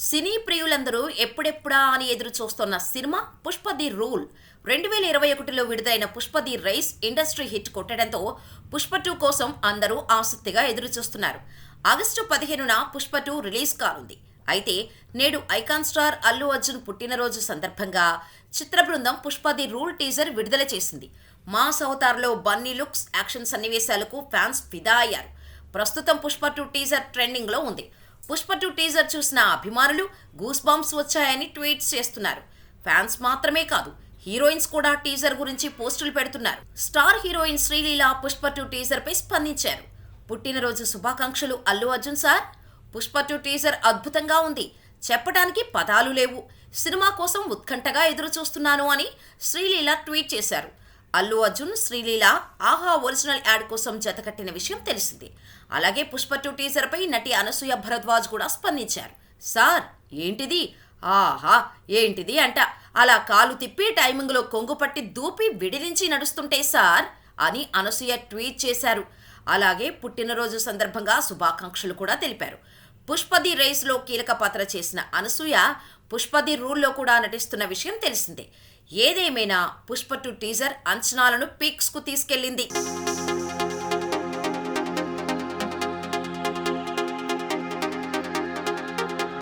సినీ ప్రియులందరూ ఎప్పుడెప్పుడా అని ఎదురు చూస్తున్న సినిమా పుష్ప ది రూల్. 2021లో విడుదలైన Pushpa the rise industry hit కొట్టడంతో పుష్ప 2 కోసం అందరూ ఆసక్తిగా ఎదురు చూస్తున్నారు. ఆగస్టు 15న పుష్ప 2 రిలీజ్ కానుంది. అయితే నేడు ఐకాన్ స్టార్ అల్లు అర్జున్ పుట్టినరోజు సందర్భంగా చిత్ర బృందం పుష్ప ది రూల్ టీజర్ విడుదల చేసింది. మాస్ అవతార్లో బన్నీ లుక్స్, యాక్షన్ సన్నివేశాలకు ఫ్యాన్స్ ఫిదా అయ్యారు. ప్రస్తుతం పుష్ప 2 టీజర్ ట్రెండింగ్ లో ఉంది. పుష్ప 2 టీజర్ చూసిన అభిమానులు గూస్ బంప్స్ వచ్చాయని ట్వీట్స్ చేస్తున్నారు. ఫ్యాన్స్ మాత్రమే కాదు, హీరోయిన్స్ కూడా టీజర్ గురించి పోస్టులు పెడుతున్నారు. Star heroine Sreeleela Pushpa 2 teaser పై స్పందించారు. పుట్టినరోజు శుభాకాంక్షలు అల్లు అర్జున్ సార్. పుష్ప 2 టీజర్ అద్భుతంగా ఉంది. చెప్పడానికి పదాలు లేవు. సినిమా కోసం ఉత్కంఠగా ఎదురు చూస్తున్నాను అని శ్రీలీల ట్వీట్ చేశారు. అల్లు అర్జున్, శ్రీలీల ఆహా ఒరిజినల్ యాడ్ కోసం జతకట్టిన విషయం తెలిసింది. అలాగే పుష్ప 2 టీజర్ పై నటి అనసూయ భరద్వాజ్ కూడా స్పందించారు. సార్ ఏంటిది, ఆహా ఏంటిది అంట, అలా కాలు తిప్పి టైమింగ్లో కొంగు పట్టి దూపి విడిలించి నడుస్తుంటే సార్ అని అనసూయ ట్వీట్ చేశారు. అలాగే పుట్టినరోజు సందర్భంగా శుభాకాంక్షలు కూడా తెలిపారు. పుష్ప ది రేస్లో కీలక పాత్ర చేసిన అనసూయ పుష్ప ది రూల్లో కూడా నటిస్తున్న విషయం తెలిసిందే. ఏదేమైనా పుష్ప 2 టీజర్ అంచనాలను పీక్స్కు తీసుకెళ్లింది.